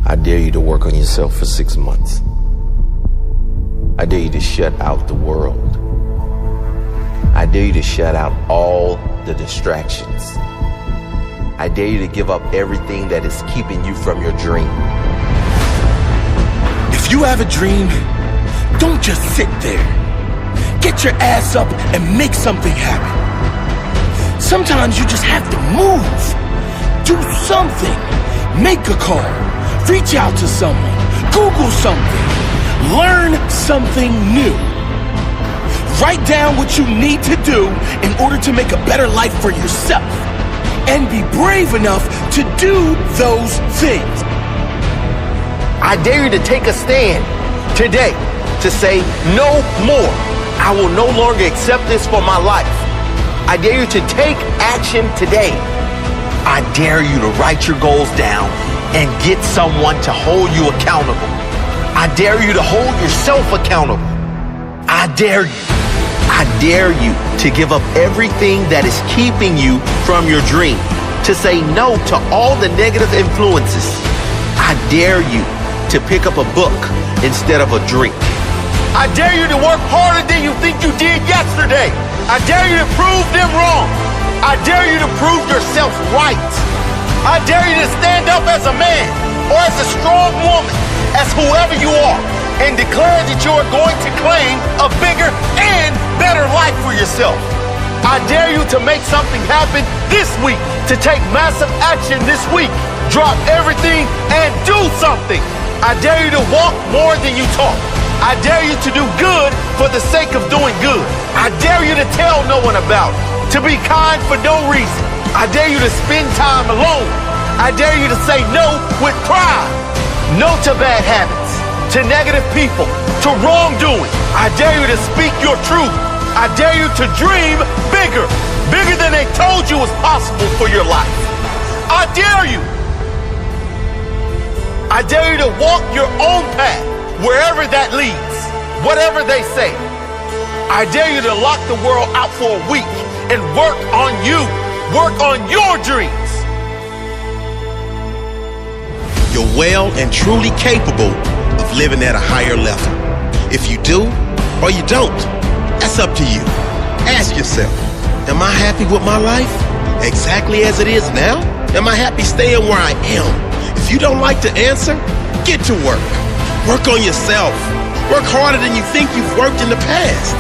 I dare you to work on yourself for 6 months. I dare you to shut out the world. I dare you to shut out all the distractions. I dare you to give up everything that is keeping you from your dream. If you have a dream, don't just sit there. Get your ass up and make something happen. Sometimes you just have to move. Do something. Make a call. Reach out to someone. Google something. Learn something new. Write down what you need to do in order to make a better life for yourself. And be brave enough to do those things. I dare you to take a stand today to say no more. I will no longer accept this for my life. I dare you to take action today. I dare you to write your goals down and get someone to hold you accountable. I dare you to hold yourself accountable. I dare you to give up everything that is keeping you from your dream, to say no to all the negative influences. I dare you to pick up a book instead of a drink. I dare you to work harder than you think you did yesterday. I dare you to prove them wrong. I dare you to prove yourself right. I dare you to stand up as a man or as a strong woman, as whoever you are, and declare that you are going to claim a bigger and better life for yourself. I dare you to make something happen this week, to take massive action this week. Drop everything and do something. I dare you to walk more than you talk. I dare you to do good for the sake of doing good. I dare you to tell no one about it, to be kind for no reason. I dare you to spend time alone. I dare you to say no with pride. No to bad habits, to negative people, to wrongdoing. I dare you to speak your truth. I dare you to dream bigger, bigger than they told you was possible for your life. I dare you. I dare you to walk your own path, wherever that leads, whatever they say. I dare you to lock the world out for a week and work on you, work on your dreams. You're well and truly capable of living at a higher level. If you do or you don't, that's up to you. Ask yourself, am I happy with my life exactly as it is now? Am I happy staying where I am? If you don't like to answer, get to work. Work on yourself. Work harder than you think you've worked in the past.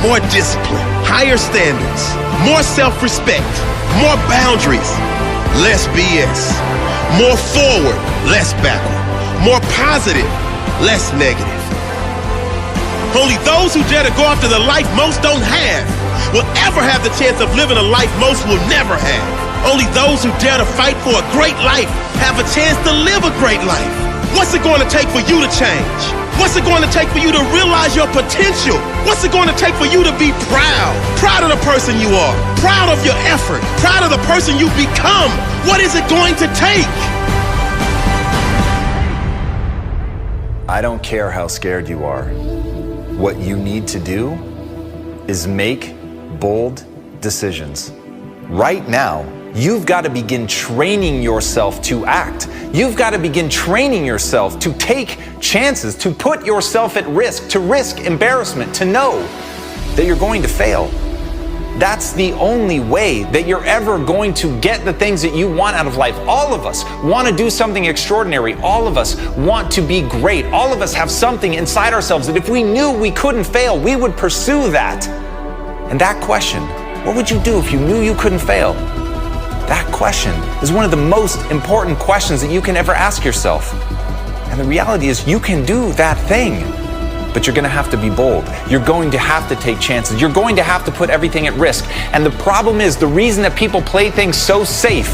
More discipline, higher standards, more self-respect, more boundaries, less BS. More forward, less backward. More positive, less negative. Only those who dare to go after the life most don't have will ever have the chance of living a life most will never have. Only those who dare to fight for a great life have a chance to live a great life. What's it going to take for you to change? What's it going to take for you to realize your potential? What's it going to take for you to be proud? Proud of the person you are. Proud of your effort. Proud of the person you've become. What is it going to take? I don't care how scared you are. What you need to do is make bold decisions. Right now, you've got to begin training yourself to act. You've got to begin training yourself to take chances, to put yourself at risk, to risk embarrassment, to know that you're going to fail. That's the only way that you're ever going to get the things that you want out of life. All of us want to do something extraordinary. All of us want to be great. All of us have something inside ourselves that if we knew we couldn't fail, we would pursue that. And that question, what would you do if you knew you couldn't fail? That question is one of the most important questions that you can ever ask yourself. And the reality is you can do that thing, but you're going to have to be bold. You're going to have to take chances. You're going to have to put everything at risk. And the problem is the reason that people play things so safe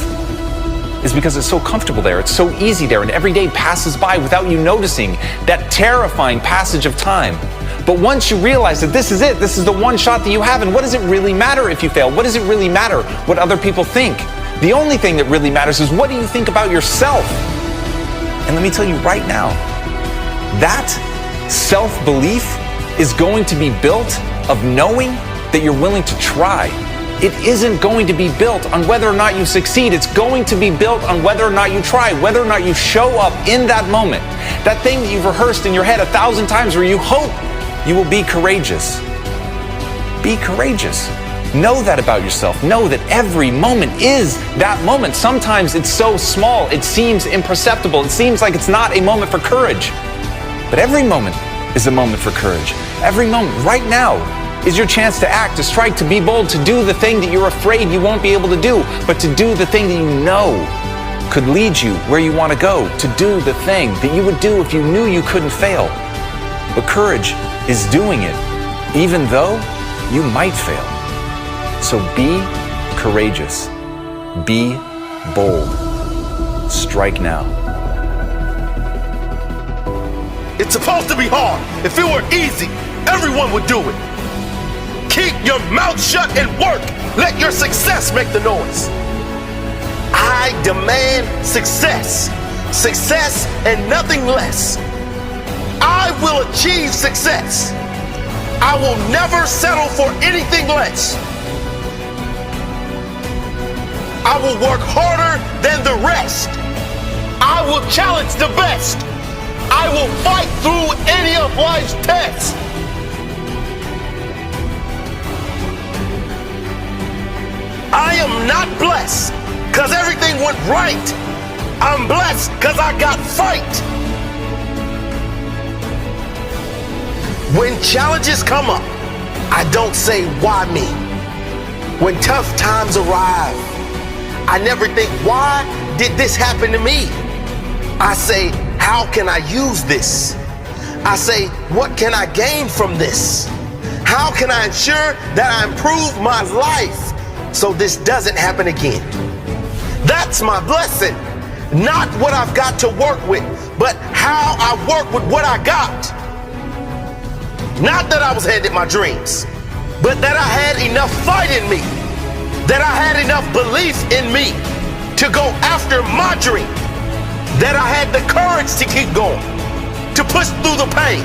is because it's so comfortable there. It's so easy there. And every day passes by without you noticing that terrifying passage of time. But once you realize that this is it, this is the one shot that you have, and what does it really matter if you fail? What does it really matter what other people think? The only thing that really matters is what do you think about yourself? And let me tell you right now, that self-belief is going to be built of knowing that you're willing to try, it isn't going to be built on whether or not you succeed. It's going to be built on whether or not you try, whether or not you show up in that moment. That thing that you've rehearsed in your head 1,000 times where you hope you will be courageous. Be courageous. Know that about yourself. Know that every moment is that moment. Sometimes it's so small, it seems imperceptible. It seems like it's not a moment for courage. But every moment is a moment for courage. Every moment, right now, is your chance to act, to strike, to be bold, to do the thing that you're afraid you won't be able to do, but to do the thing that you know could lead you where you want to go, to do the thing that you would do if you knew you couldn't fail. But courage is doing it, even though you might fail. So be courageous. Be bold. Strike now. It's supposed to be hard. If it were easy, everyone would do it. Keep your mouth shut and work. Let your success make the noise. I demand success. Success and nothing less. I will achieve success. I will never settle for anything less. I will work harder than the rest. I will challenge the best. I will fight through any of life's tests. I am not blessed because everything went right. I'm blessed because I got fight. When challenges come up, I don't say, why me? When tough times arrive, I never think, why did this happen to me? I say, how can I use this? I say, what can I gain from this? How can I ensure that I improve my life so this doesn't happen again? That's my blessing. Not what I've got to work with, but how I work with what I got. Not that I was handed my dreams, but that I had enough fight in me, that I had enough belief in me to go after my dream, that I had the courage to keep going, to push through the pain,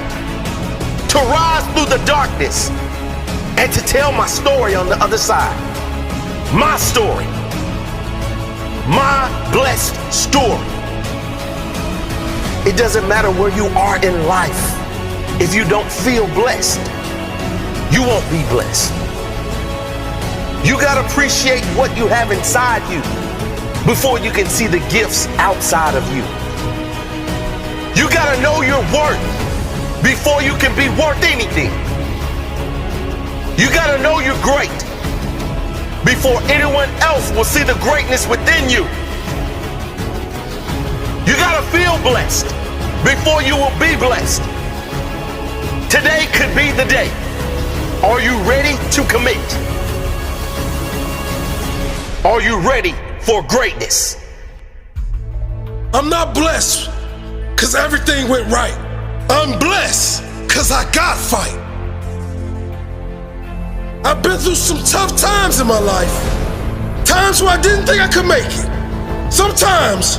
to rise through the darkness, and to tell my story on the other side. My story. My blessed story. It doesn't matter where you are in life. If you don't feel blessed, you won't be blessed. You gotta appreciate what you have inside you before you can see the gifts outside of you. You gotta know your worth before you can be worth anything. You gotta know you're great before anyone else will see the greatness within you. You gotta feel blessed before you will be blessed. Today could be the day. Are you ready to commit? Are you ready for greatness? I'm not blessed because everything went right. I'm blessed because I got fight. I've been through some tough times in my life. Times where I didn't think I could make it. Sometimes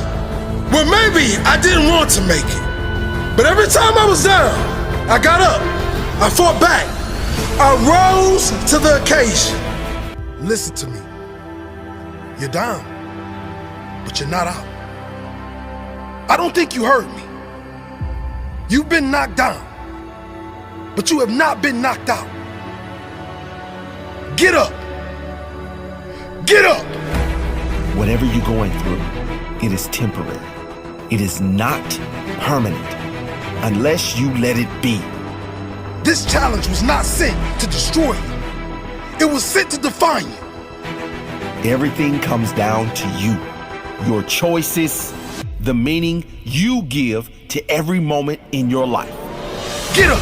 where maybe I didn't want to make it. But every time I was down, I got up. I fought back. I rose to the occasion. Listen to me. You're down, but you're not out. I don't think you heard me. You've been knocked down, but you have not been knocked out. Get up. Get up. Whatever you're going through, it is temporary. It is not permanent unless you let it be. This challenge was not sent to destroy you. It was sent to define you. Everything comes down to you. Your choices, the meaning you give to every moment in your life. Get up.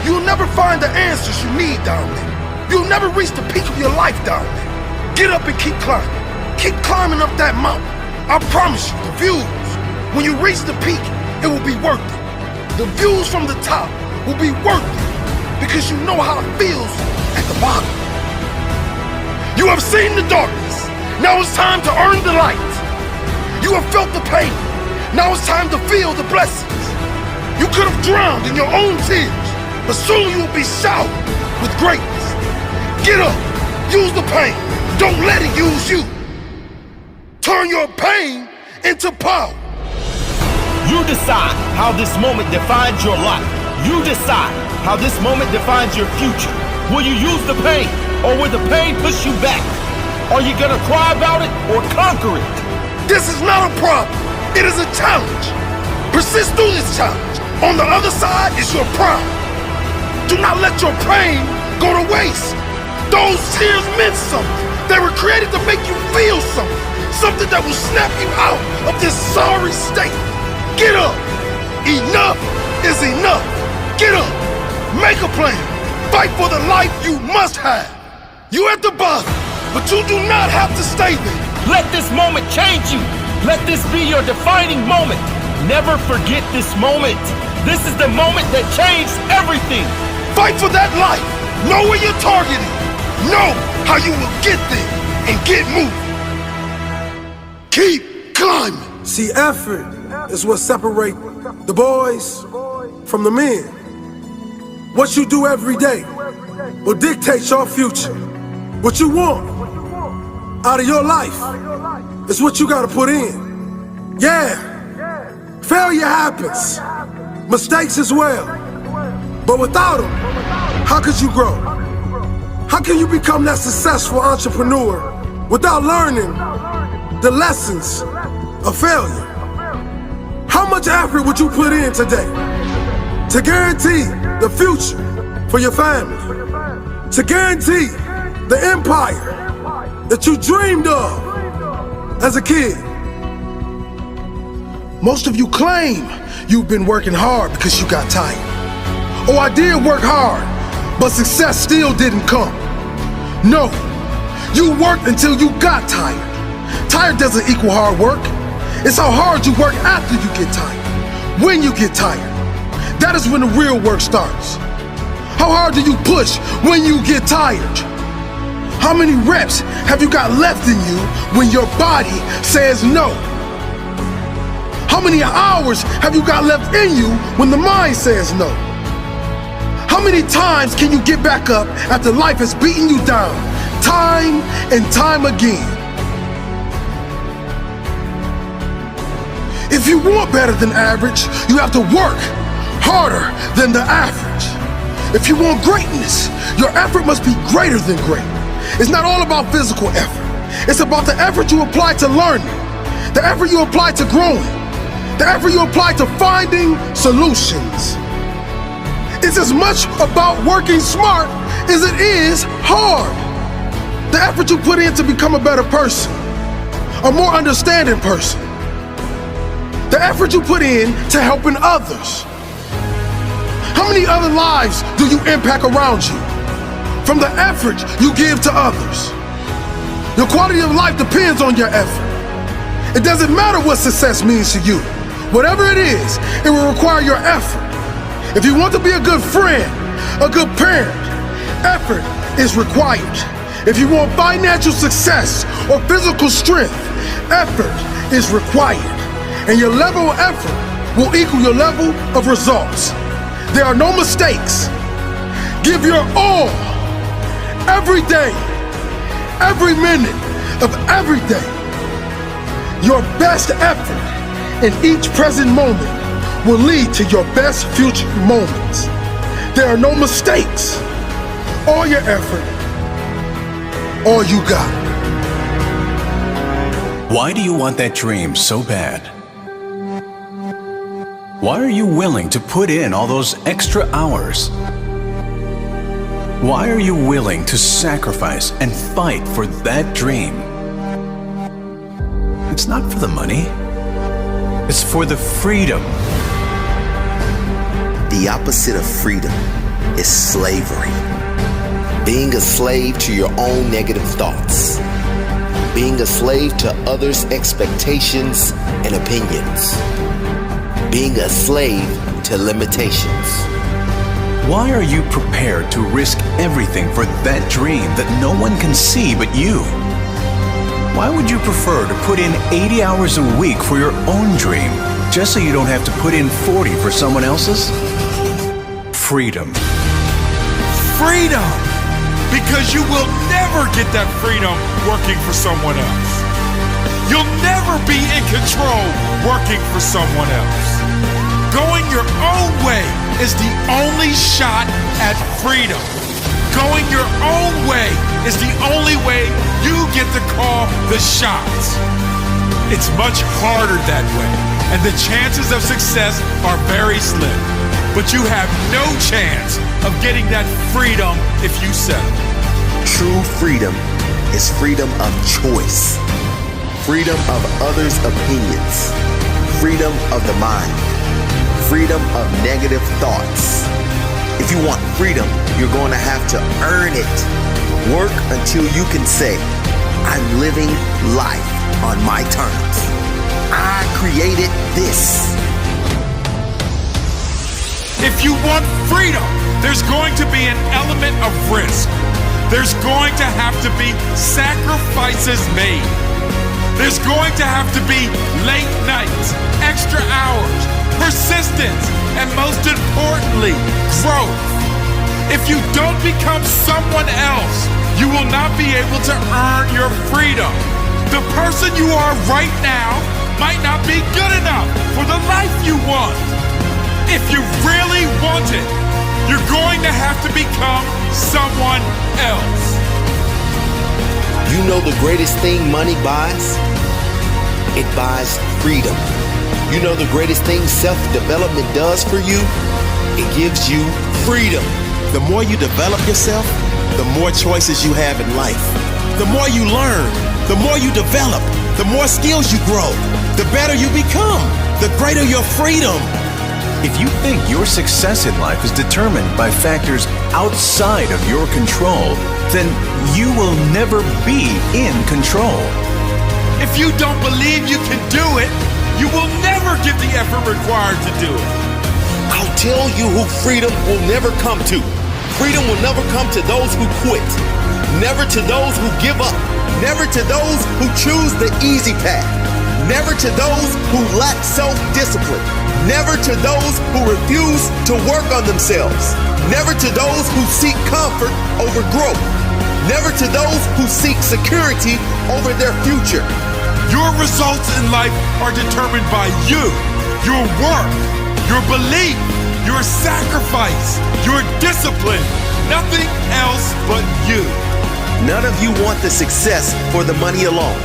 You'll never find the answers you need down there. You'll never reach the peak of your life down there. Get up and keep climbing. Keep climbing up that mountain. I promise you, the views, when you reach the peak, it will be worth it. The views from the top will be worth it because you know how it feels at the bottom. You have seen the darkness. Now it's time to earn the light. You have felt the pain. Now it's time to feel the blessings. You could have drowned in your own tears, but soon you will be showered with greatness. Get up. Use the pain. Don't let it use you. Turn your pain into power. You decide how this moment defines your life. You decide how this moment defines your future. Will you use the pain, or will the pain push you back? Are you gonna cry about it or conquer it? This is not a problem. It is a challenge. Persist through this challenge. On the other side is your pride. Do not let your pain go to waste. Those tears meant something. They were created to make you feel something. Something that will snap you out of this sorry state. Get up. Enough is enough. Get up. Make a plan. Fight for the life you must have. You at the bottom, but you do not have to stay there. Let this moment change you. Let this be your defining moment. Never forget this moment. This is the moment that changed everything. Fight for that life. Know where you're targeting. Know how you will get there and get moving. Keep climbing. See, effort is what separates the boys from the men. What you do every day will dictate your future. What you want out of your life is what you gotta put in. Yeah, failure happens, mistakes as well. But without them, how could you grow? How can you become that successful entrepreneur without learning the lessons of failure? How much effort would you put in today to guarantee the future for your family? To guarantee the empire that you dreamed of as a kid? Most of you claim you've been working hard because you got tired. Oh, I did work hard, but success still didn't come. No, you worked until you got tired. Tired doesn't equal hard work. It's how hard you work after you get tired. When you get tired, that is when the real work starts. How hard do you push when you get tired? How many reps have you got left in you when your body says no? How many hours have you got left in you when the mind says no? How many times can you get back up after life has beaten you down, time and time again? If you want better than average, you have to work harder than the average. If you want greatness, your effort must be greater than great. It's not all about physical effort. It's about the effort you apply to learning, the effort you apply to growing, the effort you apply to finding solutions. It's as much about working smart as it is hard. The effort you put in to become a better person, a more understanding person. The effort you put in to helping others. How many other lives do you impact around you from the effort you give to others? Your quality of life depends on your effort. It doesn't matter what success means to you. Whatever it is, it will require your effort. If you want to be a good friend, a good parent, effort is required. If you want financial success or physical strength, effort is required. And your level of effort will equal your level of results. There are no mistakes. Give your all, every day, every minute of every day. Your best effort in each present moment will lead to your best future moments. There are no mistakes. All your effort, all you got. Why do you want that dream so bad? Why are you willing to put in all those extra hours? Why are you willing to sacrifice and fight for that dream? It's not for the money. It's for the freedom. The opposite of freedom is slavery. Being a slave to your own negative thoughts. Being a slave to others' expectations and opinions. Being a slave to limitations. Why are you prepared to risk everything for that dream that no one can see but you? Why would you prefer to put in 80 hours a week for your own dream just so you don't have to put in 40 for someone else's? Freedom. Freedom! because you will never get that freedom working for someone else. You'll never be in control working for someone else. Going your own way is the only shot at freedom. Going your own way is the only way you get to call the shots. It's much harder that way, and the chances of success are very slim. But you have no chance of getting that freedom if you settle. True freedom is freedom of choice, freedom of others' opinions, freedom of the mind, freedom of negative thoughts. If you want freedom, you're going to have to earn it. Work until you can say, I'm living life on my terms. I created this. If you want freedom, there's going to be an element of risk. There's going to have to be sacrifices made. There's going to have to be late nights, extra hours, persistence, and most importantly, growth. If you don't become someone else, you will not be able to earn your freedom. The person you are right now might not be good enough for the life you want. If you really want it, you're going to have to become someone else. You know the greatest thing money buys? It buys freedom. You know the greatest thing self-development does for you? It gives you freedom. The more you develop yourself, the more choices you have in life. The more you learn, the more you develop, the more skills you grow, the better you become, the greater your freedom. If you think your success in life is determined by factors outside of your control, then you will never be in control. If you don't believe you can do it, you will never give the effort required to do it. I'll tell you who freedom will never come to. Freedom will never come to those who quit. Never to those who give up. Never to those who choose the easy path. Never to those who lack self-discipline. Never to those who refuse to work on themselves. Never to those who seek comfort over growth. Never to those who seek security over their future. Your results in life are determined by you, your work, your belief, your sacrifice, your discipline. Nothing else but you. None of you want the success for the money alone.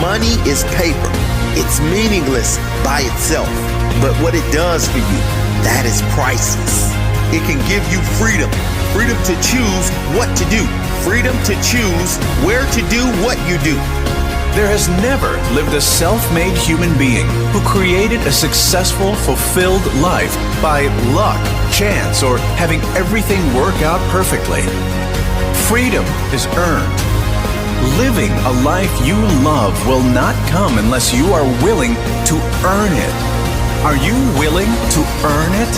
Money is paper. It's meaningless by itself. But what it does for you, that is priceless. It can give you freedom. Freedom to choose what to do. Freedom to choose where to do what you do. There has never lived a self-made human being who created a successful, fulfilled life by luck, chance, or having everything work out perfectly. Freedom is earned. Living a life you love will not come unless you are willing to earn it. Are you willing to earn it?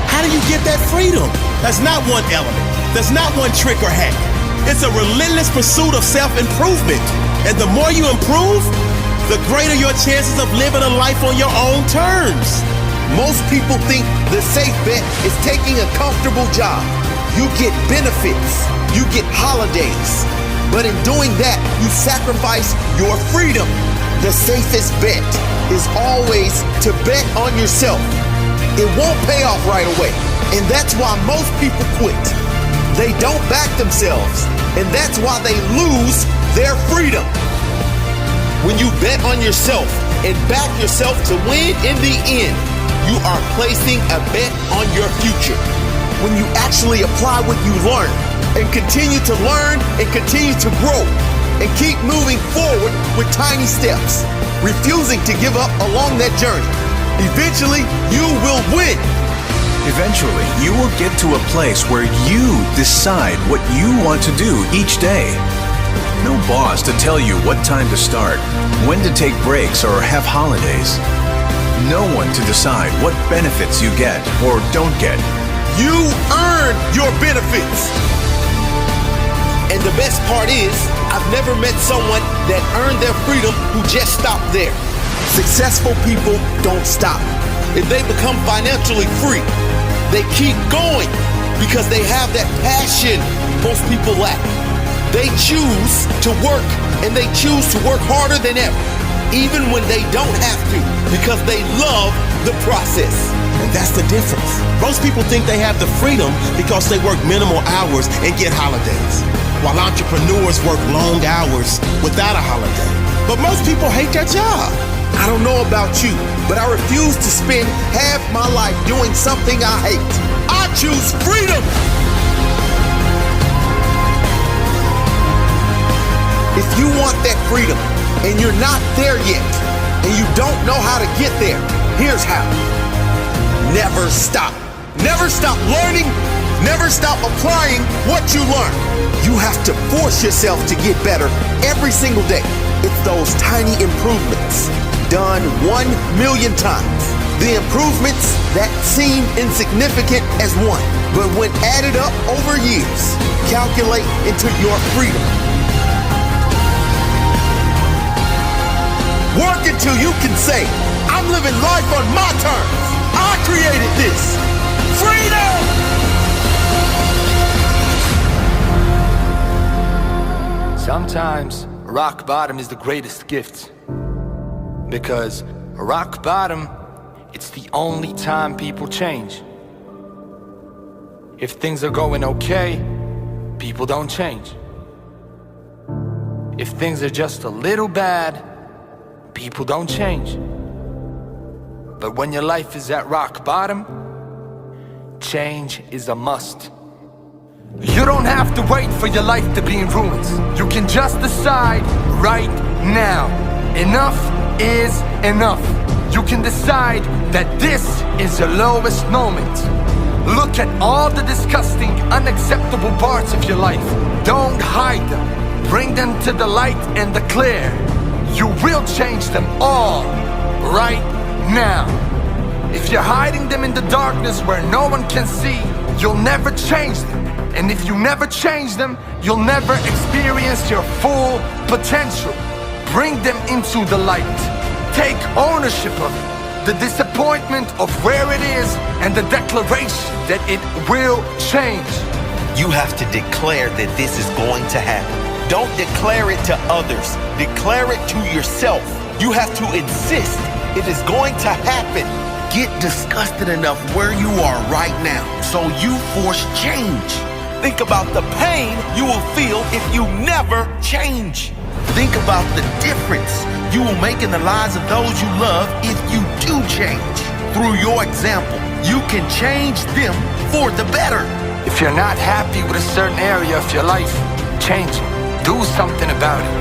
How do you get that freedom? That's not one element. That's not one trick or hack. It's a relentless pursuit of self-improvement. And the more you improve, the greater your chances of living a life on your own terms. Most people think the safe bet is taking a comfortable job. You get benefits. You get holidays. But in doing that, you sacrifice your freedom. The safest bet is always to bet on yourself. It won't pay off right away. And that's why most people quit. They don't back themselves. And that's why they lose their freedom. When you bet on yourself and back yourself to win in the end, you are placing a bet on your future. When you actually apply what you learn and continue to learn and continue to grow and keep moving forward with tiny steps, refusing to give up along that journey, eventually you will win. Eventually, you will get to a place where you decide what you want to do each day. No boss to tell you what time to start, when to take breaks or have holidays. No one to decide what benefits you get or don't get. You earn your benefits. And the best part is, I've never met someone that earned their freedom who just stopped there. Successful people don't stop. If they become financially free, they keep going. because they have that passion most people lack. They choose to work, and they choose to work harder than ever, even when they don't have to, because they love the process. And that's the difference. Most people think they have the freedom because they work minimal hours and get holidays, while entrepreneurs work long hours without a holiday. But most people hate their job. I don't know about you, but I refuse to spend half my life doing something I hate. I choose freedom. If you want that freedom and you're not there yet and you don't know how to get there, here's how. Never stop. Never stop learning. Never stop applying what you learn. You have to force yourself to get better every single day. It's those tiny improvements done 1,000,000 times. The improvements that seem insignificant as one, but when added up over years, calculate into your freedom. Work until you can say, I'm living life on my terms. I created this. Freedom! Sometimes rock bottom is the greatest gift, because rock bottom, it's the only time people change. If things are going okay, people don't change. If things are just a little bad, people don't change. But when your life is at rock bottom, change is a must. You don't have to wait for your life to be in ruins. You can just decide right now. Enough is enough. You can decide that this is your lowest moment. Look at all the disgusting, unacceptable parts of your life. Don't hide them. Bring them to the light and the clear. You will change them all right now. If you're hiding them in the darkness where no one can see, you'll never change them. And if you never change them, you'll never experience your full potential. Bring them into the light. Take ownership of it. The disappointment of where it is and the declaration that it will change. You have to declare that this is going to happen. Don't declare it to others. Declare it to yourself. You have to insist it is going to happen. Get disgusted enough where you are right now so you force change. Think about the pain you will feel if you never change. Think about the difference you will make in the lives of those you love if you do change. Through your example, you can change them for the better. If you're not happy with a certain area of your life, change it. Do something about it.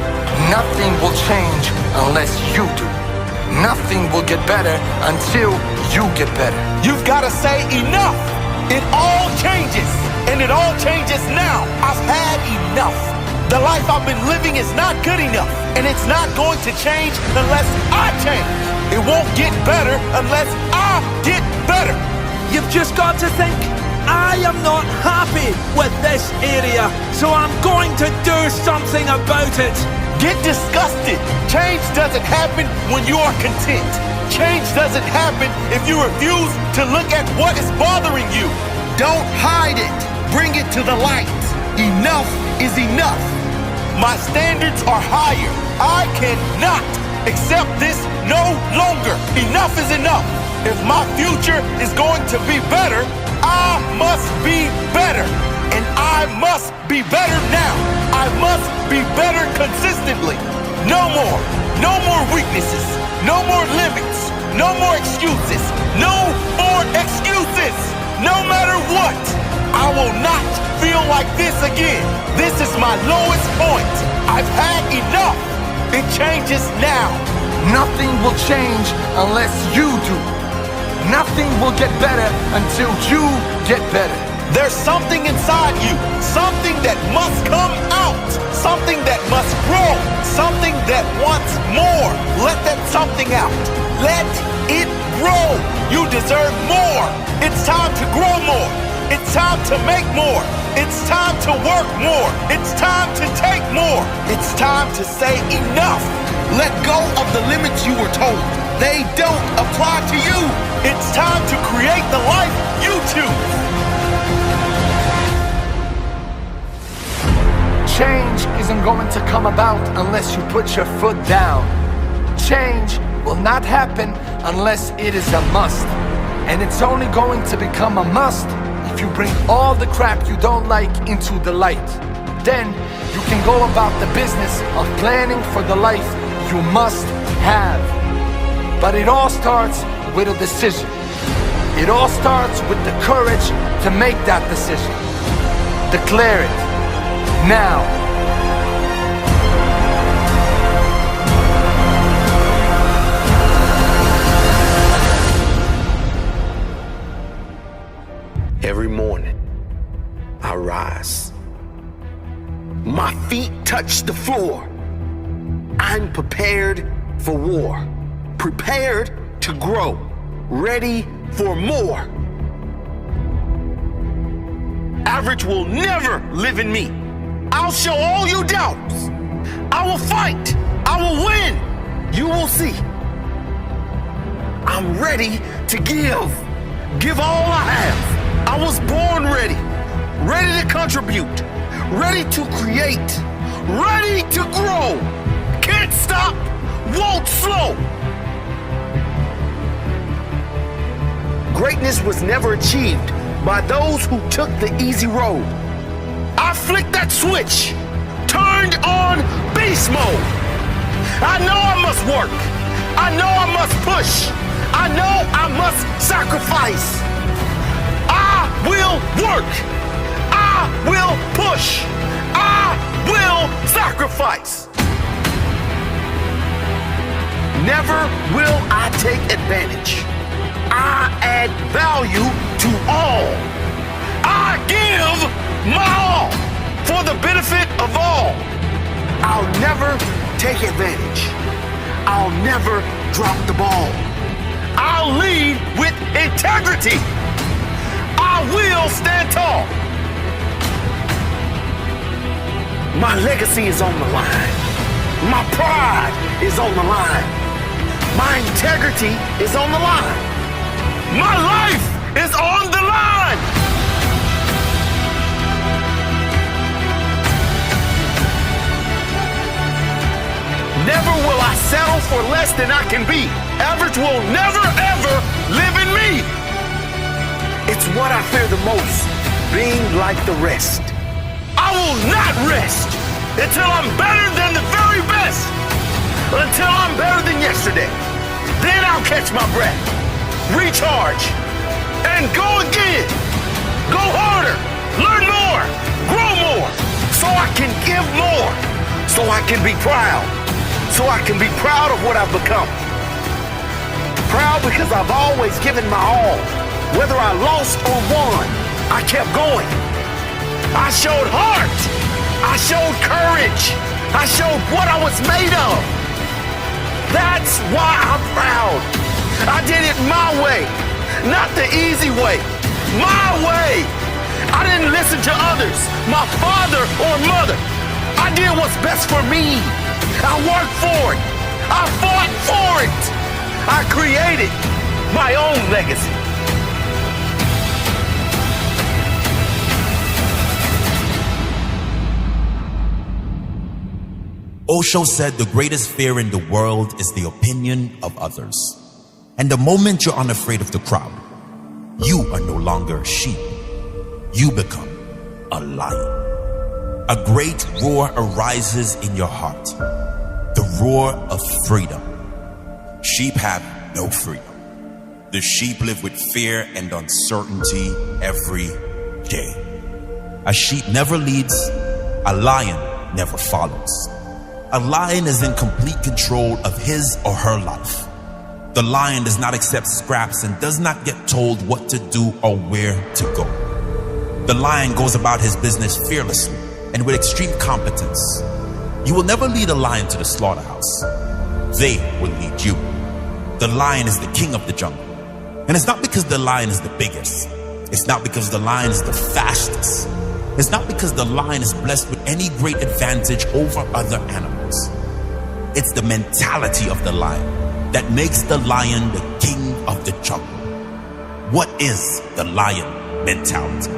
Nothing will change unless you do. Nothing will get better until you get better. You've got to say enough. It all changes, and it all changes now. I've had enough. The life I've been living is not good enough, and it's not going to change unless I change. It won't get better unless I get better. You've just got to think, I am not happy with this area, so I'm going to do something about it. Get disgusted. Change doesn't happen when you are content. Change doesn't happen if you refuse to look at what is bothering you. Don't hide it. Bring it to the light. Enough is enough. My standards are higher. I cannot accept this no longer. Enough is enough. If my future is going to be better, I must be better. And I must be better now. I must be better consistently. No more. No more weaknesses. No more limits. No more excuses. No more excuses. No matter what, I will not feel like this again. This is my lowest point. I've had enough. It changes now. Nothing will change unless you do. Nothing will get better until you get better. There's something inside you, something that must come out, something that must grow, something that wants more. Let that something out. Let it grow. You deserve more. It's time to grow more. It's time to make more. It's time to work more. It's time to take more. It's time to say enough. Let go of the limits you were told. They don't apply to you. It's time to create the life you choose. Change isn't going to come about unless you put your foot down. Change will not happen unless it is a must. And it's only going to become a must if you bring all the crap you don't like into the light. Then you can go about the business of planning for the life you must have. But it all starts with a decision. It all starts with the courage to make that decision. Declare it now. Every morning, I rise. My feet touch the floor. I'm prepared for war, prepared to grow, ready for more. Average will never live in me. I'll show all you doubts. I will fight. I will win. You will see. I'm ready to give all I have. I was born ready, ready to contribute, ready to create, ready to grow. Can't stop, won't slow. Greatness was never achieved by those who took the easy road. I flicked that switch, turned on beast mode. I know I must work. I know I must push. I know I must sacrifice. I will work. I will push. I will sacrifice. Never will I take advantage. I add value to all. I give my all for the benefit of all. I'll never take advantage. I'll never drop the ball. I'll lead with integrity. I will stand tall. My legacy is on the line. My pride is on the line. My integrity is on the line. My life is on the line. Never will I settle for less than I can be. Average will never ever live in me. It's what I fear the most, being like the rest. I will not rest until I'm better than the very best. Until I'm better than yesterday. Then I'll catch my breath, recharge, and go again. Go harder, learn more, grow more, so I can give more, so I can be proud, so I can be proud of what I've become. Proud because I've always given my all. Whether I lost or won, I kept going. I showed heart. I showed courage. I showed what I was made of. That's why I'm proud. I did it my way, not the easy way. My way. I didn't listen to others, my father or mother. I did what's best for me. I worked for it. I fought for it. I created my own legacy. Osho said the greatest fear in the world is the opinion of others. And the moment you're unafraid of the crowd, you are no longer a sheep. You become a lion. A great roar arises in your heart. The roar of freedom. Sheep have no freedom. The sheep live with fear and uncertainty every day. A sheep never leads. A lion never follows. A lion is in complete control of his or her life. The lion does not accept scraps and does not get told what to do or where to go. The lion goes about his business fearlessly and with extreme competence. You will never lead a lion to the slaughterhouse. They will lead you. The lion is the king of the jungle. And it's not because the lion is the biggest. It's not because the lion is the fastest. It's not because the lion is blessed with any great advantage over other animals. It's the mentality of the lion that makes the lion the king of the jungle. What is the lion mentality?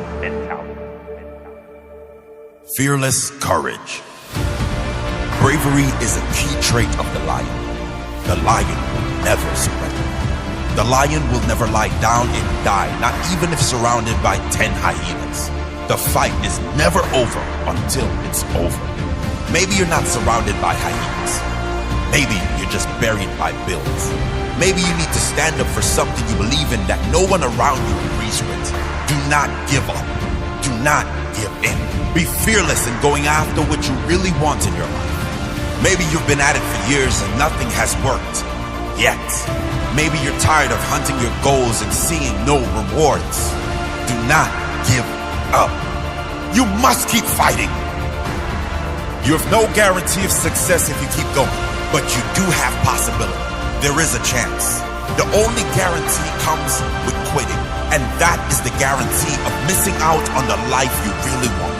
Fearless courage. Bravery is a key trait of the lion. The lion will never surrender. The lion will never lie down and die, not even if surrounded by 10 hyenas. The fight is never over until it's over. Maybe you're not surrounded by hyenas. Maybe you're just buried by bills. Maybe you need to stand up for something you believe in that no one around you agrees with. Do not give up. Do not give in. Be fearless in going after what you really want in your life. Maybe you've been at it for years and nothing has worked yet. Maybe you're tired of hunting your goals and seeing no rewards. Do not give up. You must keep fighting. You have no guarantee of success if you keep going, but you do have possibility. There is a chance. The only guarantee comes with quitting, and that is the guarantee of missing out on the life you really want.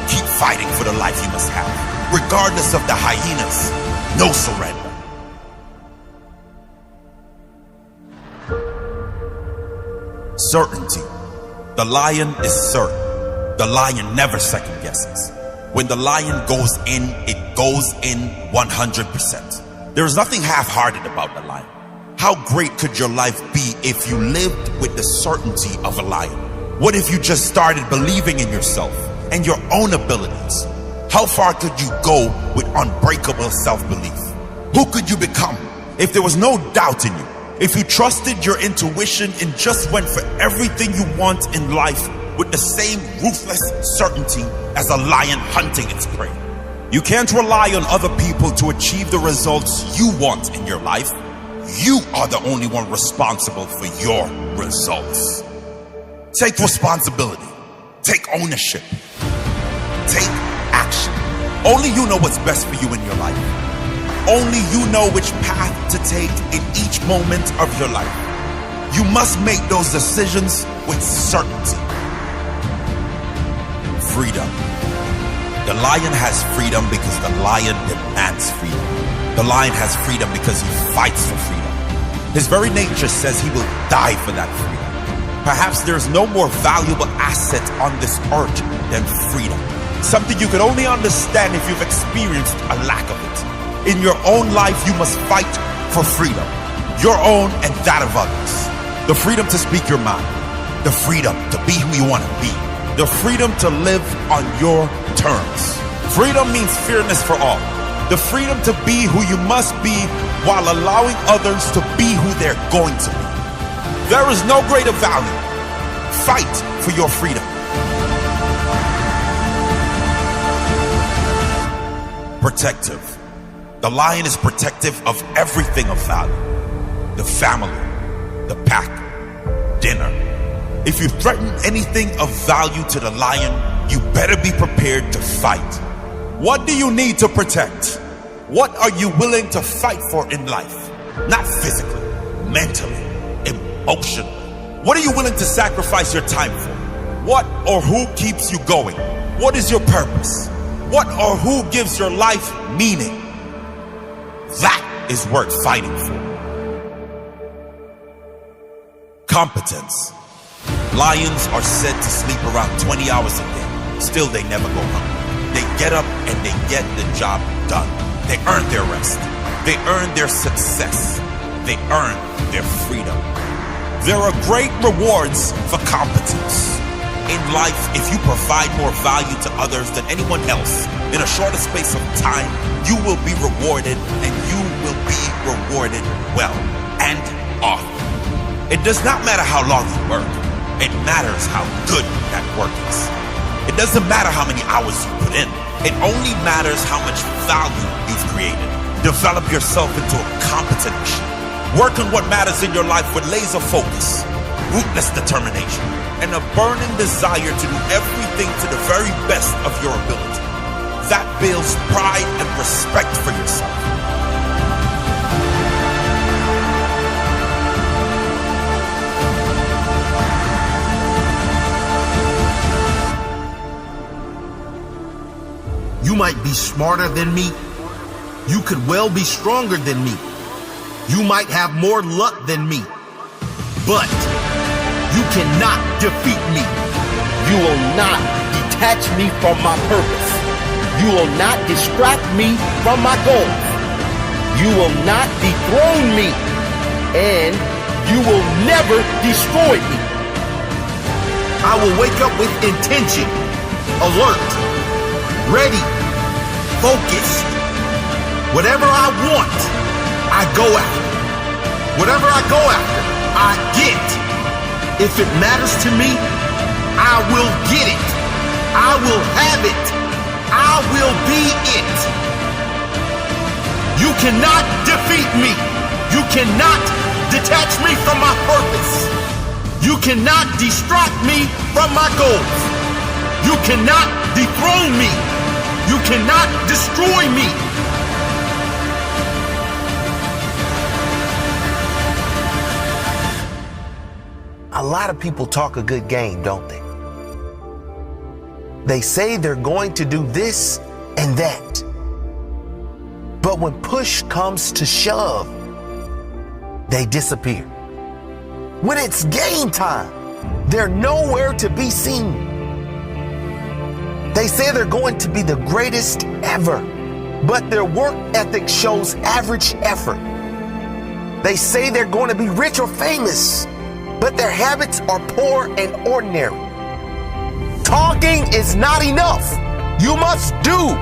Keep fighting for the life you must have. Regardless of the hyenas, no surrender. Certainty. The lion is certain. The lion never second guesses. When the lion goes in, it goes in 100%. There is nothing half-hearted about the lion. How great could your life be if you lived with the certainty of a lion? What if you just started believing in yourself and your own abilities? How far could you go with unbreakable self-belief? Who could you become if there was no doubt in you? If you trusted your intuition and just went for everything you want in life with the same ruthless certainty as a lion hunting its prey. You can't rely on other people to achieve the results you want in your life. You are the only one responsible for your results. Take responsibility. Take ownership. Take action. Only you know what's best for you in your life. Only you know which path to take in each moment of your life. You must make those decisions with certainty. Freedom. The lion has freedom because the lion demands freedom. The lion has freedom because he fights for freedom. His very nature says he will die for that freedom. Perhaps there's no more valuable asset on this earth than freedom. Something you can only understand if you've experienced a lack of it. In your own life, you must fight for freedom. Your own and that of others. The freedom to speak your mind. The freedom to be who you want to be. The freedom to live on your terms. Freedom means fairness for all. The freedom to be who you must be while allowing others to be who they're going to be. There is no greater value. Fight for your freedom. Protective. The lion is protective of everything of value. The family, the pack, dinner. If you threaten anything of value to the lion, you better be prepared to fight. What do you need to protect? What are you willing to fight for in life? Not physically, mentally, emotionally. What are you willing to sacrifice your time for? What or who keeps you going? What is your purpose? What or who gives your life meaning? That is worth fighting for. Competence. Lions are said to sleep around 20 hours a day. Still, they never go hungry. They get up and they get the job done. They earn their rest. They earn their success. They earn their freedom. There are great rewards for competence. In life, if you provide more value to others than anyone else in a shorter space of time, you will be rewarded, and you will be rewarded well and often. It does not matter how long you work. It matters how good that work is. It doesn't matter how many hours you put in. It only matters how much value you've created. Develop yourself into a competent machine. Work on what matters in your life with laser focus, ruthless determination, and a burning desire to do everything to the very best of your ability. That builds pride and respect for yourself. You might be smarter than me. You could well be stronger than me. You might have more luck than me. But you cannot defeat me. You will not detach me from my purpose. You will not distract me from my goals. You will not dethrone me, and you will never destroy me. I will wake up with intention, alert, ready, focused. Whatever I want, I go after. Whatever I go after, I get. If it matters to me, I will get it. I will have it. I will be it. You cannot defeat me. You cannot detach me from my purpose. You cannot distract me from my goals. You cannot dethrone me. You cannot destroy me. A lot of people talk a good game, don't they? They say they're going to do this and that. But when push comes to shove, they disappear. When it's game time, they're nowhere to be seen. They say they're going to be the greatest ever, but their work ethic shows average effort. They say they're going to be rich or famous, but their habits are poor and ordinary. Talking is not enough. You must do.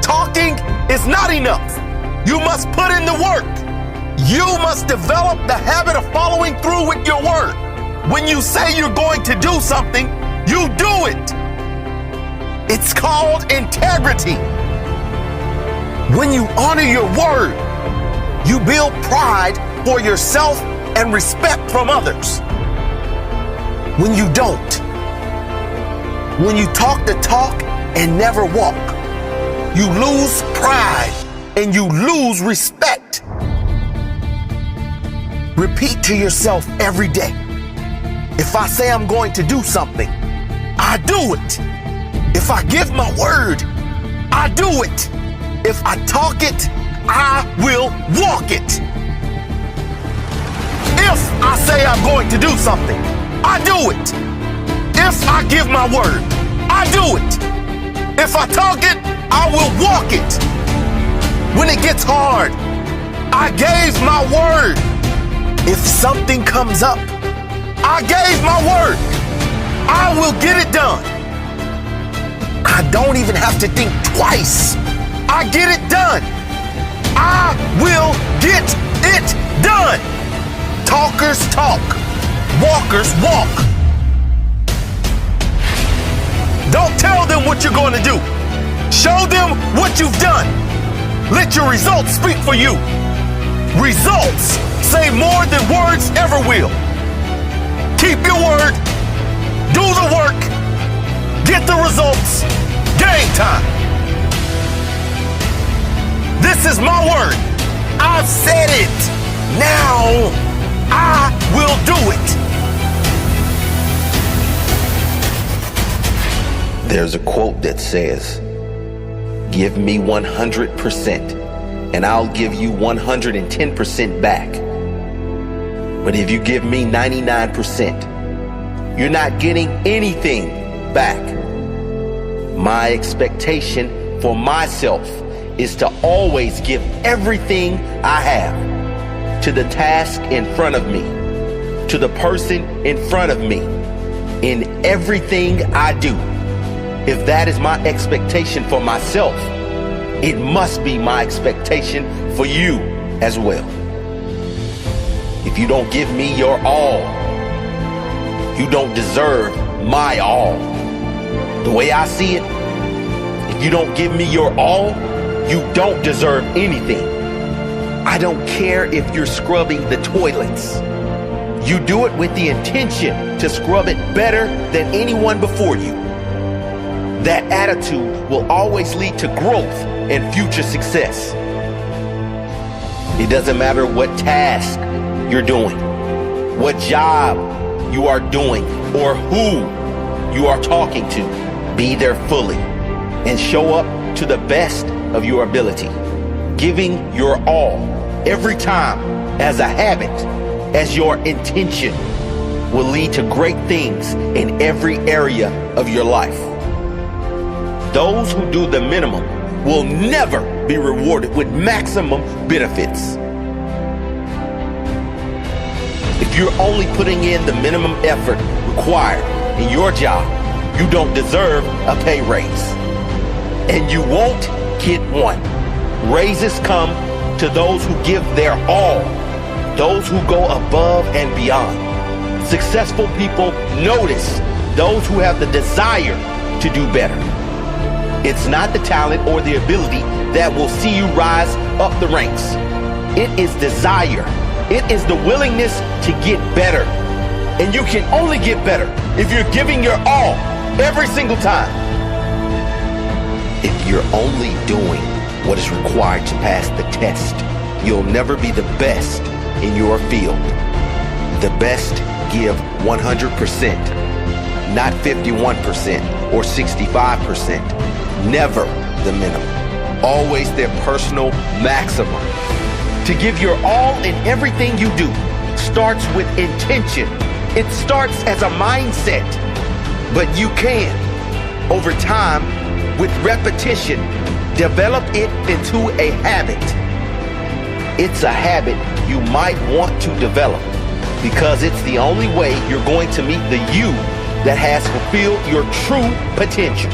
Talking is not enough. You must put in the work. You must develop the habit of following through with your word. When you say you're going to do something, you do it. It's called integrity. When you honor your word, you build pride for yourself and respect from others. When you don't, when you talk the talk and never walk, you lose pride and you lose respect. Repeat to yourself every day. If I say I'm going to do something, I do it. If I give my word, I do it. If I talk it, I will walk it. If I say I'm going to do something, I do it. If I give my word, I do it. If I talk it, I will walk it. When it gets hard, I gave my word. If something comes up, I gave my word. I will get it done. I don't even have to think twice. I get it done. I will get it done. Talkers talk. Walkers walk. Don't tell them what you're going to do. Show them what you've done. Let your results speak for you. Results say more than words ever will. Keep your word. Do the work. Get the results. Game time. This is my word. I've said it. Now I will do it. There's a quote that says, "Give me 100% and I'll give you 110% back. But if you give me 99%, you're not getting anything back." My expectation for myself is to always give everything I have to the task in front of me, to the person in front of me, in everything I do. If that is my expectation for myself, it must be my expectation for you as well. If you don't give me your all, you don't deserve my all. The way I see it, if you don't give me your all, you don't deserve anything. I don't care if you're scrubbing the toilets. You do it with the intention to scrub it better than anyone before you. That attitude will always lead to growth and future success. It doesn't matter what task you're doing, what job you are doing, or who you are talking to. Be there fully and show up to the best of your ability. Giving your all every time as a habit, as your intention, will lead to great things in every area of your life. Those who do the minimum will never be rewarded with maximum benefits. If you're only putting in the minimum effort required in your job, you don't deserve a pay raise. And you won't get one. Raises come to those who give their all, those who go above and beyond. Successful people notice those who have the desire to do better. It's not the talent or the ability that will see you rise up the ranks. It is desire. It is the willingness to get better. And you can only get better if you're giving your all every single time. If you're only doing what is required to pass the test, you'll never be the best in your field. The best give 100%, not 51% or 65%. Never the minimum. Always their personal maximum. To give your all in everything you do starts with intention. It starts as a mindset, but you can, over time, with repetition, develop it into a habit. It's a habit you might want to develop because it's the only way you're going to meet the you that has fulfilled your true potential.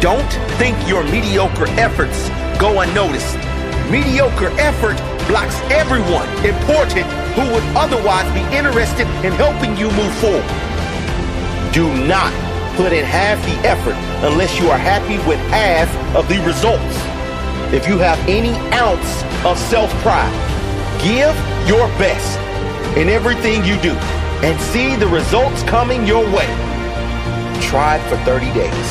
Don't think your mediocre efforts go unnoticed. Mediocre effort blocks everyone important who would otherwise be interested in helping you move forward. Do not put in half the effort unless you are happy with half of the results. If you have any ounce of self-pride, give your best in everything you do and see the results coming your way. Try it for 30 days,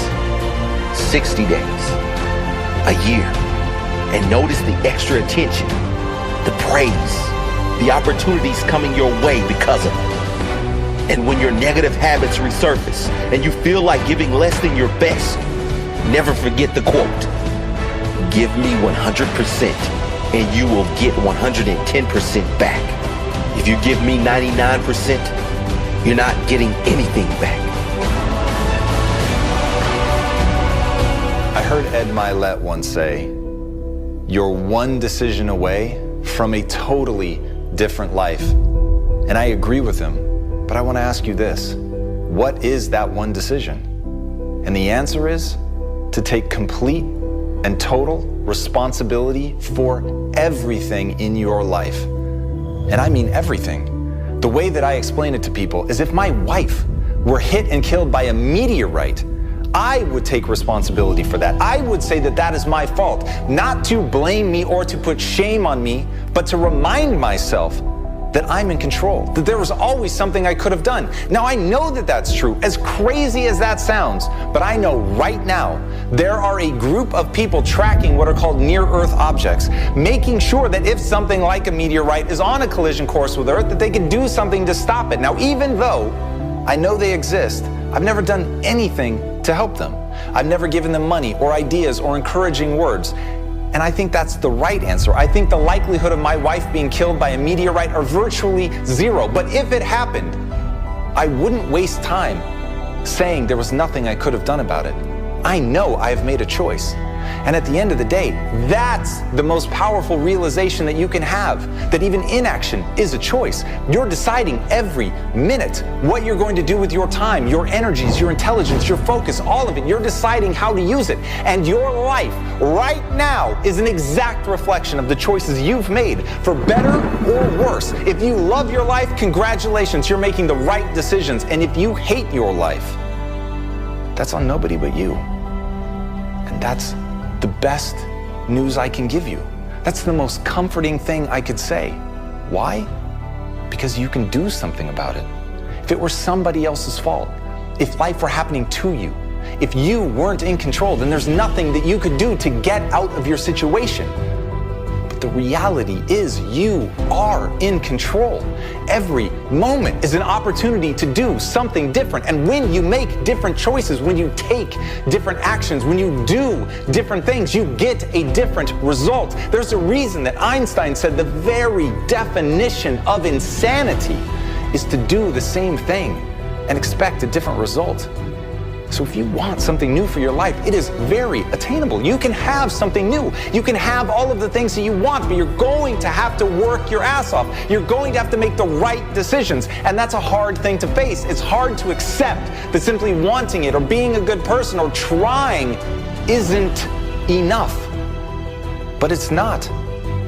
60 days, a year, and notice the extra attention, the praise, the opportunities coming your way because of it. And when your negative habits resurface and you feel like giving less than your best, never forget the quote, give me 100% and you will get 110% back. If you give me 99%, you're not getting anything back. I heard Ed Milet once say, you're one decision away from a totally different life. And I agree with him. But I want to ask you this, what is that one decision? And the answer is to take complete and total responsibility for everything in your life. And I mean everything. The way that I explain it to people is if my wife were hit and killed by a meteorite, I would take responsibility for that. I would say that that is my fault, not to blame me or to put shame on me, but to remind myself that I'm in control, that there was always something I could have done. Now I know that that's true, as crazy as that sounds, but I know right now there are a group of people tracking what are called near-Earth objects, making sure that if something like a meteorite is on a collision course with Earth, that they can do something to stop it. Now even though I know they exist, I've never done anything to help them. I've never given them money or ideas or encouraging words. And I think that's the right answer. I think the likelihood of my wife being killed by a meteorite are virtually zero. But if it happened, I wouldn't waste time saying there was nothing I could have done about it. I know I have made a choice. And at the end of the day, that's the most powerful realization that you can have, that even inaction is a choice. You're deciding every minute what you're going to do with your time, your energies, your intelligence, your focus, all of it. You're deciding how to use it. And your life right now is an exact reflection of the choices you've made, for better or worse. If you love your life, congratulations, you're making the right decisions. And if you hate your life, that's on nobody but you. And that's the best news I can give you. That's the most comforting thing I could say. Why? Because you can do something about it. If it were somebody else's fault, if life were happening to you, if you weren't in control, then there's nothing that you could do to get out of your situation. But the reality is you are in control. Every moment is an opportunity to do something different. And when you make different choices, when you take different actions, when you do different things, you get a different result. There's a reason that Einstein said the very definition of insanity is to do the same thing and expect a different result. So if you want something new for your life, it is very attainable. You can have something new. You can have all of the things that you want, but you're going to have to work your ass off. You're going to have to make the right decisions. And that's a hard thing to face. It's hard to accept that simply wanting it or being a good person or trying isn't enough. But it's not.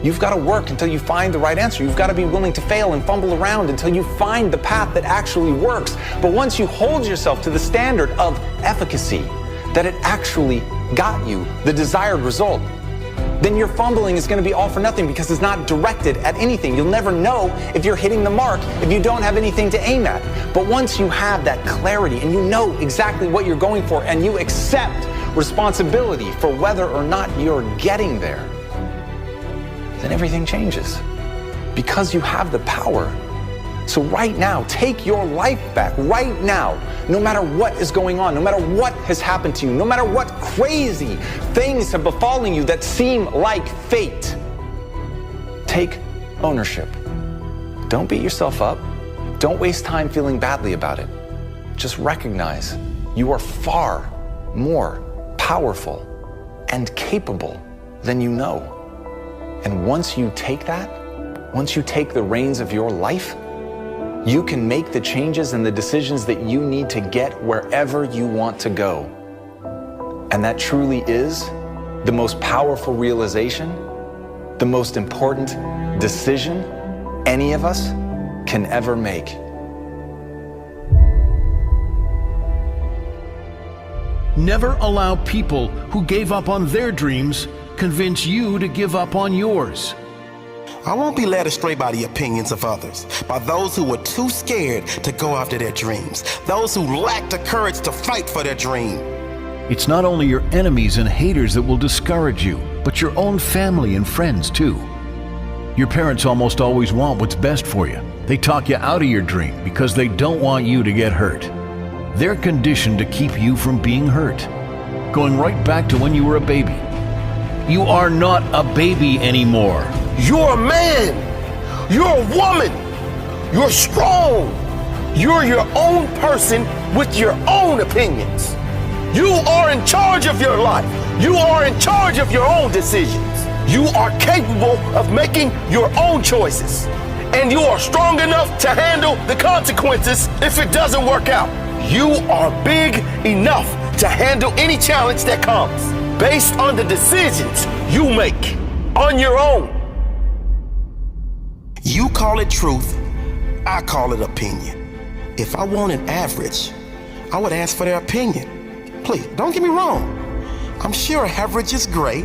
You've got to work until you find the right answer. You've got to be willing to fail and fumble around until you find the path that actually works. But once you hold yourself to the standard of efficacy, that it actually got you the desired result, then your fumbling is going to be all for nothing because it's not directed at anything. You'll never know if you're hitting the mark if you don't have anything to aim at. But once you have that clarity and you know exactly what you're going for and you accept responsibility for whether or not you're getting there, then everything changes because you have the power. So right now, take your life back right now, no matter what is going on, no matter what has happened to you, no matter what crazy things have befallen you that seem like fate. Take ownership. Don't beat yourself up. Don't waste time feeling badly about it. Just recognize you are far more powerful and capable than you know. And once you take that, once you take the reins of your life, you can make the changes and the decisions that you need to get wherever you want to go. And that truly is the most powerful realization, the most important decision any of us can ever make. Never allow people who gave up on their dreams convince you to give up on yours. I won't be led astray by the opinions of others, by those who were too scared to go after their dreams, those who lacked the courage to fight for their dream. It's not only your enemies and haters that will discourage you, but your own family and friends too. Your parents almost always want what's best for you. They talk you out of your dream because they don't want you to get hurt. They're conditioned to keep you from being hurt, going right back to when you were a baby. You are not a baby anymore. You're a man. You're a woman. You're strong. You're your own person with your own opinions. You are in charge of your life. You are in charge of your own decisions. You are capable of making your own choices. And you are strong enough to handle the consequences if it doesn't work out. You are big enough to handle any challenge that comes based on the decisions you make on your own. You call it truth, I call it opinion. If I wanted average, I would ask for their opinion. Please, don't get me wrong. I'm sure average is great,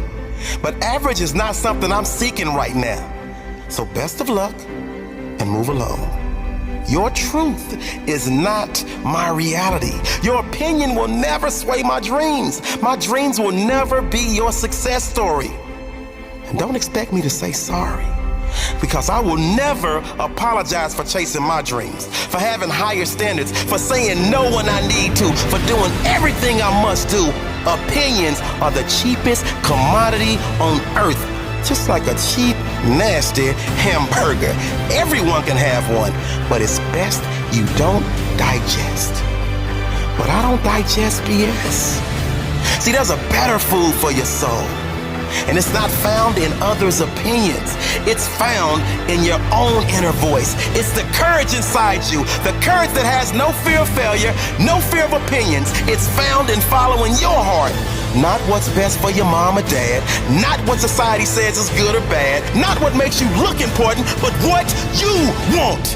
but average is not something I'm seeking right now. So best of luck and move along. Your truth is not my reality. Your opinion will never sway my dreams. My dreams will never be your success story. And don't expect me to say sorry, because I will never apologize for chasing my dreams, for having higher standards, for saying no when I need to, for doing everything I must do. Opinions are the cheapest commodity on earth. Just like a cheap, nasty hamburger. Everyone can have one, but it's best you don't digest. But I don't digest BS. See, there's a better food for your soul, and it's not found in others' opinions. It's found in your own inner voice. It's the courage inside you, the courage that has no fear of failure, no fear of opinions. It's found in following your heart. Not what's best for your mom or dad, not what society says is good or bad, not what makes you look important, but what you want.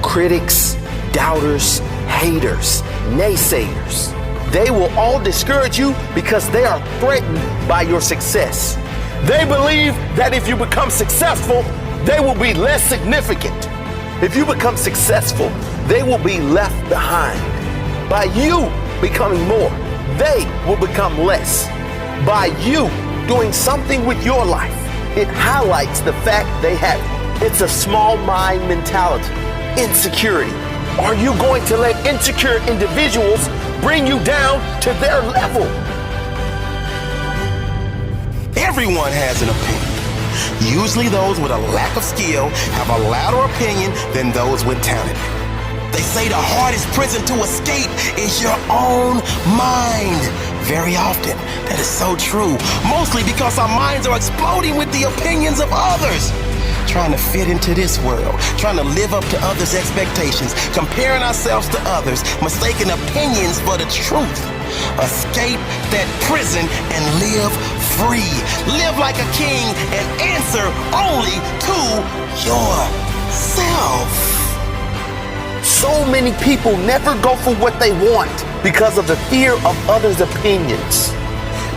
Critics, doubters, haters, naysayers, they will all discourage you because they are threatened by your success. They believe that if you become successful, they will be less significant. If you become successful, they will be left behind. By you becoming more, they will become less. By you doing something with your life, it highlights the fact they have it. It's a small mind mentality. Insecurity. Are you going to let insecure individuals bring you down to their level? Everyone has an opinion. Usually those with a lack of skill have a louder opinion than those with talent. They say the hardest prison to escape is your own mind. Very often, that is so true. Mostly because our minds are exploding with the opinions of others. Trying to fit into this world, trying to live up to others' expectations, comparing ourselves to others, mistaking opinions for the truth. Escape that prison and live free. Live like a king and answer only to yourself. So many people never go for what they want because of the fear of others' opinions,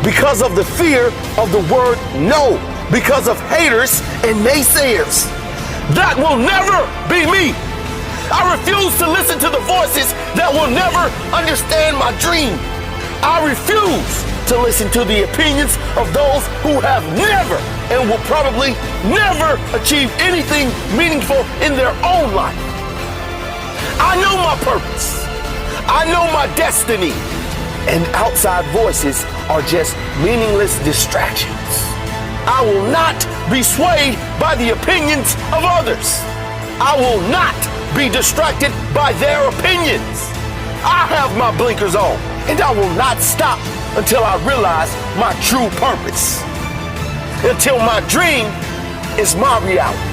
because of the fear of the word no, because of haters and naysayers. That will never be me. I refuse to listen to the voices that will never understand my dream. I refuse to listen to the opinions of those who have never and will probably never achieve anything meaningful in their own life. I know my purpose. I know my destiny. And outside voices are just meaningless distractions. I will not be swayed by the opinions of others. I will not be distracted by their opinions. I have my blinkers on, and I will not stop until I realize my true purpose. Until my dream is my reality.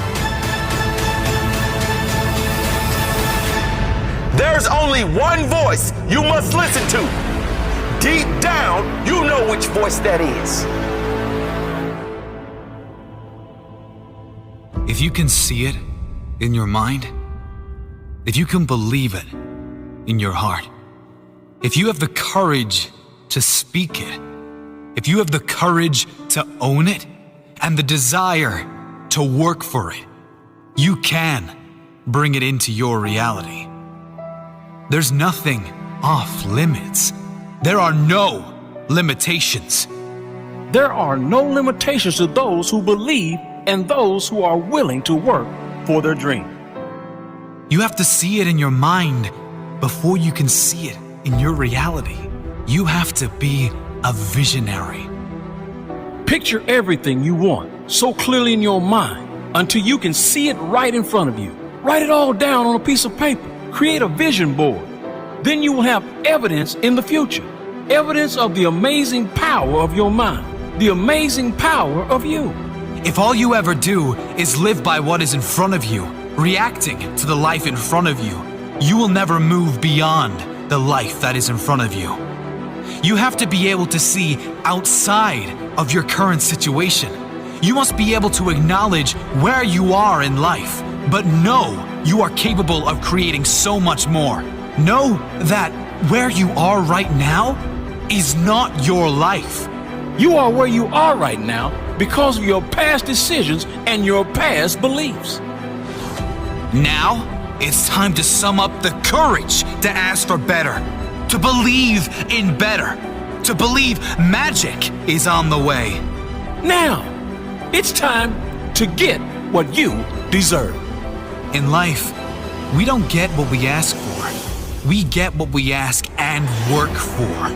There's only one voice you must listen to. Deep down, you know which voice that is. If you can see it in your mind, if you can believe it in your heart, if you have the courage to speak it, if you have the courage to own it and the desire to work for it, you can bring it into your reality. There's nothing off limits. There are no limitations. There are no limitations to those who believe and those who are willing to work for their dream. You have to see it in your mind before you can see it in your reality. You have to be a visionary. Picture everything you want so clearly in your mind until you can see it right in front of you. Write it all down on a piece of paper. Create a vision board. Then you will have evidence in the future. Evidence of the amazing power of your mind. The amazing power of you. If all you ever do is live by what is in front of you, reacting to the life in front of you, you will never move beyond the life that is in front of you. You have to be able to see outside of your current situation. You must be able to acknowledge where you are in life, but know you are capable of creating so much more. Know that where you are right now is not your life. You are where you are right now because of your past decisions and your past beliefs. Now, it's time to sum up the courage to ask for better, to believe in better, to believe magic is on the way. Now, it's time to get what you deserve. In life, we don't get what we ask for. We get what we ask and work for.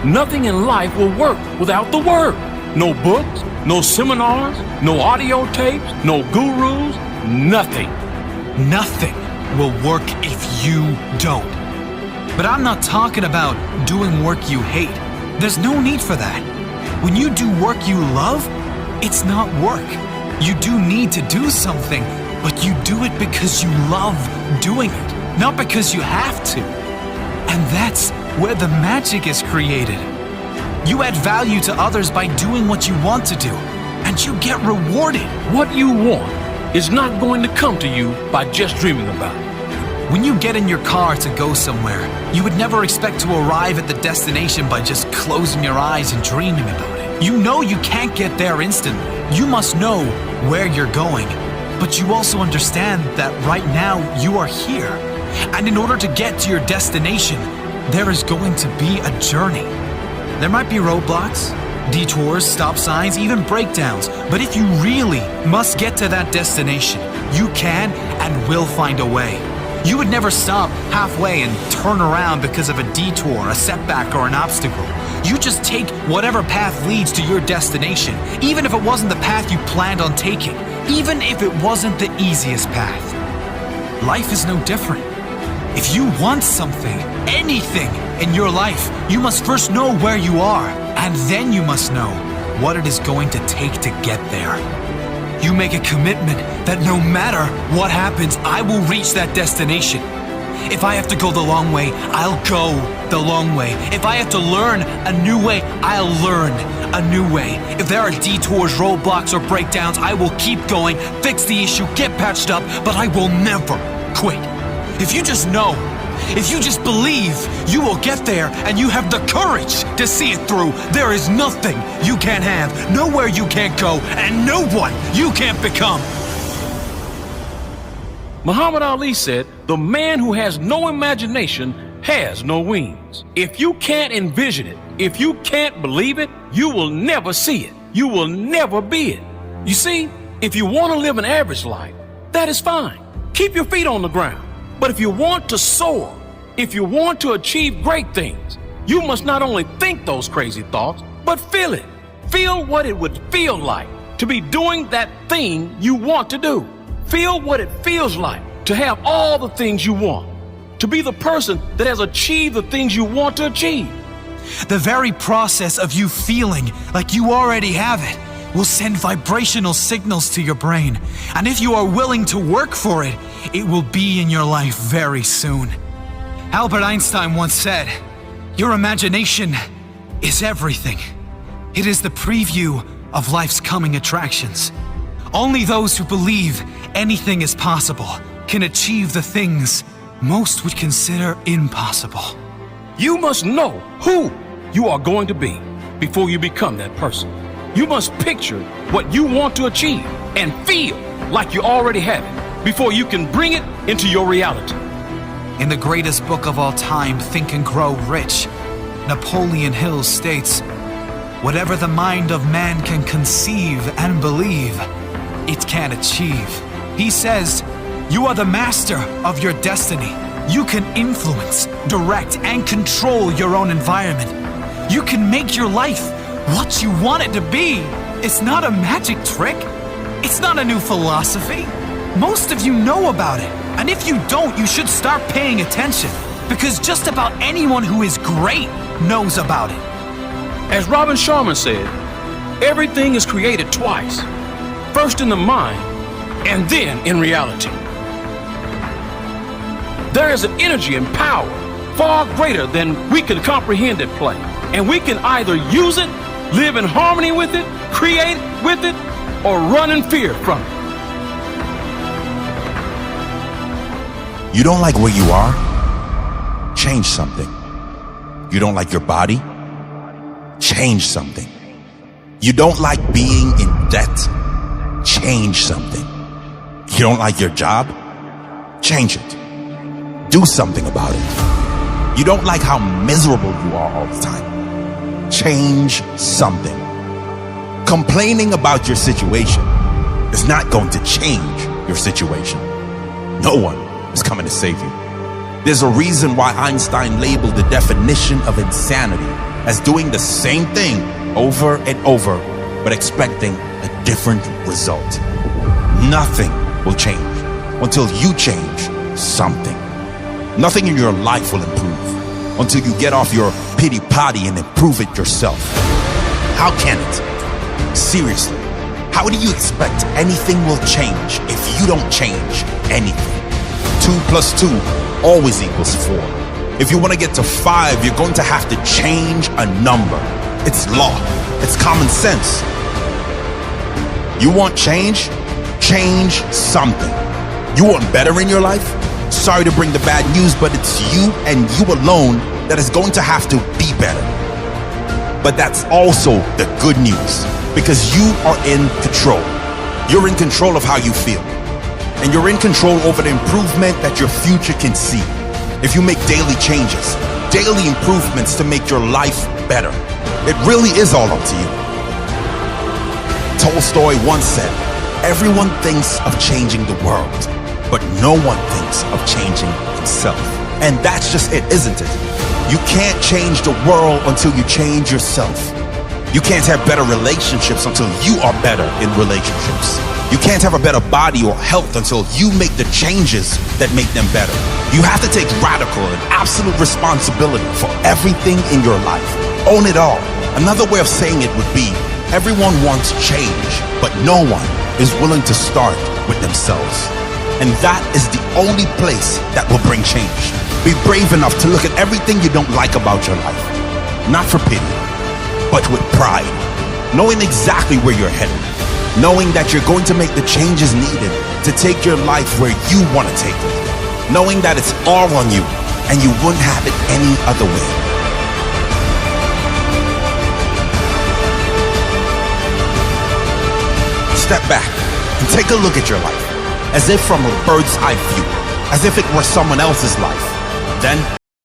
Nothing in life will work without the work. No books, no seminars, no audio tapes, no gurus, nothing. Nothing will work if you don't. But I'm not talking about doing work you hate. There's no need for that. When you do work you love, it's not work. You do need to do something, but you do it because you love doing it, not because you have to. And that's where the magic is created. You add value to others by doing what you want to do, and you get rewarded. What you want is not going to come to you by just dreaming about it. When you get in your car to go somewhere, you would never expect to arrive at the destination by just closing your eyes and dreaming about it. You know you can't get there instantly. You must know where you're going, but you also understand that right now you are here. And in order to get to your destination, there is going to be a journey. There might be roadblocks, detours, stop signs, even breakdowns, but if you really must get to that destination, you can and will find a way. You would never stop halfway and turn around because of a detour, a setback, or an obstacle. You just take whatever path leads to your destination, even if it wasn't the path you planned on taking, even if it wasn't the easiest path. Life is no different. If you want something, anything in your life, you must first know where you are, and then you must know what it is going to take to get there. You make a commitment that no matter what happens, I will reach that destination. If I have to go the long way, I'll go the long way. If I have to learn a new way, I'll learn a new way. If there are detours, roadblocks, or breakdowns, I will keep going, fix the issue, get patched up, but I will never quit. If you just know, if you just believe, you will get there, and you have the courage to see it through. There is nothing you can't have, nowhere you can't go, and no one you can't become. Muhammad Ali said, "The man who has no imagination has no wings." If you can't envision it, if you can't believe it, you will never see it. You will never be it. You see, if you want to live an average life, that is fine. Keep your feet on the ground. But if you want to soar, if you want to achieve great things, you must not only think those crazy thoughts, but feel it. Feel what it would feel like to be doing that thing you want to do. Feel what it feels like to have all the things you want, to be the person that has achieved the things you want to achieve. The very process of you feeling like you already have it will send vibrational signals to your brain. And if you are willing to work for it, it will be in your life very soon. Albert Einstein once said, "Your imagination is everything. It is the preview of life's coming attractions." Only those who believe anything is possible can achieve the things most would consider impossible. You must know who you are going to be before you become that person. You must picture what you want to achieve and feel like you already have it before you can bring it into your reality. In the greatest book of all time, Think and Grow Rich, Napoleon Hill states, "Whatever the mind of man can conceive and believe, it can achieve." He says, "You are the master of your destiny. You can influence, direct, and control your own environment. You can make your life what you want it to be." It's not a magic trick. It's not a new philosophy. Most of you know about it. And if you don't, you should start paying attention, because just about anyone who is great knows about it. As Robin Sharma said, everything is created twice. First in the mind, and then in reality. There is an energy and power far greater than we can comprehend at play. And we can either use it, live in harmony with it, create with it, or run in fear from it. You don't like where you are? Change something. You don't like your body? Change something. You don't like being in debt? Change something. You don't like your job? Change it. Do something about it. You don't like how miserable you are all the time? Change something. Complaining about your situation is not going to change your situation. No one is coming to save you. There's a reason why Einstein labeled the definition of insanity as doing the same thing over and over, but expecting a different result. Nothing will change until you change something. Nothing in your life will improve until you get off your pity potty and improve it yourself. How can it? Seriously, how do you expect anything will change if you don't change anything? 2 + 2 always equals 4. If you want to get to 5, you're going to have to change a number. It's law. It's common sense. You want change? Change something. You want better in your life? Sorry to bring the bad news, but it's you and you alone that is going to have to be better. But that's also the good news, because you are in control. You're in control of how you feel. And you're in control over the improvement that your future can see. If you make daily changes, daily improvements to make your life better, it really is all up to you. Tolstoy once said, "Everyone thinks of changing the world, but no one thinks of changing himself." And that's just it, isn't it? You can't change the world until you change yourself. You can't have better relationships until you are better in relationships. You can't have a better body or health until you make the changes that make them better. You have to take radical and absolute responsibility for everything in your life. Own it all. Another way of saying it would be, everyone wants change, but no one is willing to start with themselves. And that is the only place that will bring change. Be brave enough to look at everything you don't like about your life. Not for pity, but with pride. Knowing exactly where you're headed. Knowing that you're going to make the changes needed to take your life where you want to take it. Knowing that it's all on you and you wouldn't have it any other way. Step back and take a look at your life, as if from a bird's eye view, as if it were someone else's life. Then